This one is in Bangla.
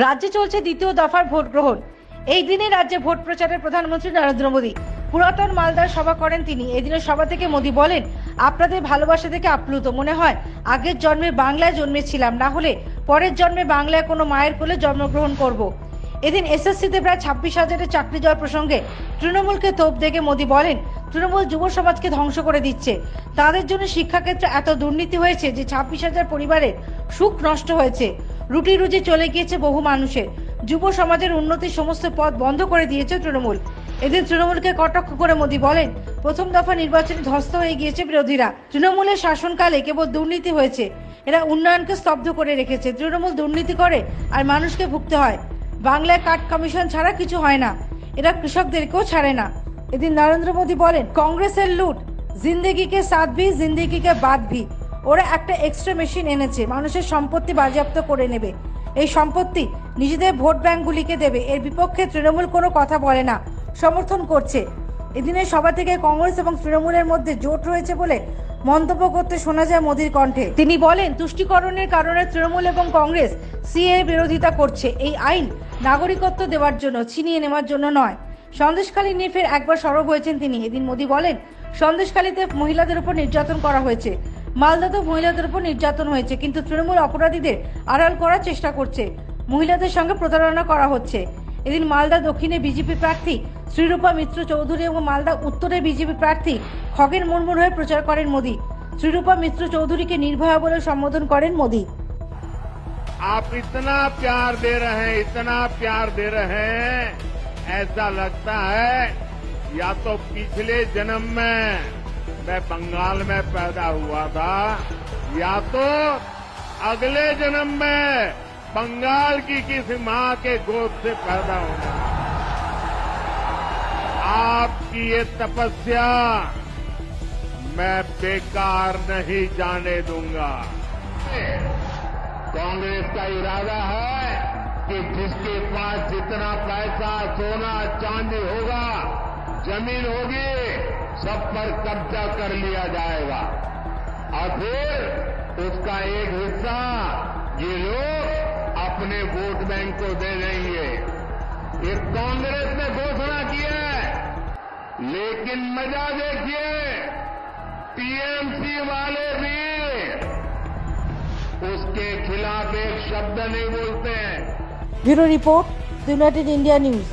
রাজ্যে চলছে দ্বিতীয় দফার ভোট গ্রহণ। এই দিনে রাজ্যে ভোট প্রচারে প্রধানমন্ত্রী নরেন্দ্র মোদী পুরাতন মালদার সভা করেন তিনি। এদিনের সভা থেকে মোদী বলেন, আপনাদের ভালোবাসা থেকে আপ্লুত, মনে হয় আগের জন্মে বাংলায় জন্মেছিলাম, না হলে পরের জন্মে বাংলায় কোনো মায়ের কোলে জন্মগ্রহণ করব। এদিন এসএসসিতে প্রায় 26,000-এর চাকরি যাওয়ার প্রসঙ্গে তৃণমূলকে তোপ দেখে মোদী বলেন, তৃণমূল যুব সমাজকে ধ্বংস করে দিচ্ছে। তাদের জন্য শিক্ষাক্ষেত্রে এত দুর্নীতি হয়েছে যে 26,000 পরিবারের সুখ নষ্ট হয়েছে, রুটি রুজি চলে গিয়েছে বহু মানুষের। যুব সমাজের উন্নতির সমস্ত পথ বন্ধ করে দিয়েছে তৃণমূল। এদিন তৃণমূলকে কটাক্ষ করে মোদী বলেন, প্রথম দফা নির্বাচনে ধ্বস্ত হয়ে গিয়েছে বিরোধীরা। তৃণমূলের শাসনকালে কেবল দুর্নীতি হয়েছে, এরা উন্নয়নকে স্তব্ধ করে রেখেছে। তৃণমূল দুর্নীতি করে আর মানুষকে ভুগতে হয়। বাংলায় কাট কমিশন ছাড়া কিছু হয় না, এরা কৃষকদেরকেও ছাড়ে না। এদিন নরেন্দ্র মোদী বলেন, কংগ্রেসের লুট, জিন্দেগিকে সাথ ভি জিন্দেগিকে বাদ ভি। ওরা একটা এক্সট্রা মেশিন এনেছে, মানুষের সম্পত্তি বাজেয়াপ্ত করে নেবে, এই সম্পত্তি নিজেদের ভোট ব্যাংকগুলিকে দেবে। এর বিপক্ষে তৃণমূল কোনো কথা বলে না, সমর্থন করছে। এদিনের সভা থেকে কংগ্রেস এবং তৃণমূলের মধ্যে জোট রয়েছে বলে মন্তব্য করতে শোনা যায় মোদীর কণ্ঠে। তিনি বলেন, তুষ্টিকরণের কারণে তৃণমূল এবং কংগ্রেস সিএএ বিরোধিতা করছে। এই আইন নাগরিকত্ব দেওয়ার জন্য, ছিনিয়ে নেওয়ার জন্য নয়। সন্দেশখালী নিয়ে ফের একবার সরব হয়েছেন তিনি। এদিন মোদী বলেন, সন্দেশখালীতে মহিলাদের উপর নির্যাতন করা হয়েছে, মালদাতেও মহিলাদের উপর নির্যাতন হয়েছে, কিন্তু তৃণমূল অপরাধীদের আড়াল করার চেষ্টা করছে, মহিলাদের সঙ্গে প্রতারণা করা হচ্ছে। এদিন মালদা দক্ষিণে বিজেপি প্রার্থী শ্রীরূপা মিত্র চৌধুরী এবং মালদা উত্তরে বিজেপি প্রার্থী খগেন মুর্মুর হয়ে প্রচার করেন মোদী। শ্রীরূপা মিত্র চৌধুরীকে নির্ভয়া বলে সম্বোধন করেন মোদী। आप इतना प्यार दे रहे हैं, इतना प्यार दे रहे हैं, ऐसा लगता है या तो पिछले जन्म में मैं बंगाल में पैदा हुआ था, या तो अगले जन्म में बंगाल की किसी मां के गोद से पैदा होना। आपकी ये तपस्या मैं बेकार नहीं जाने दूंगा। कांग्रेस का इरादा है कि जिसके पास जितना पैसा, सोना, चांदी होगा, जमीन होगी, सब पर कब्जा कर लिया जाएगा और फिर उसका एक हिस्सा ये लोग अपने वोट बैंक को दे देंगे। ये कांग्रेस ने घोषणा की है, लेकिन मजा देखिए, टीएमसी वाले भी उसके खिलाफ एक शब्द नहीं बोलते हैं। Bureau report, United India news.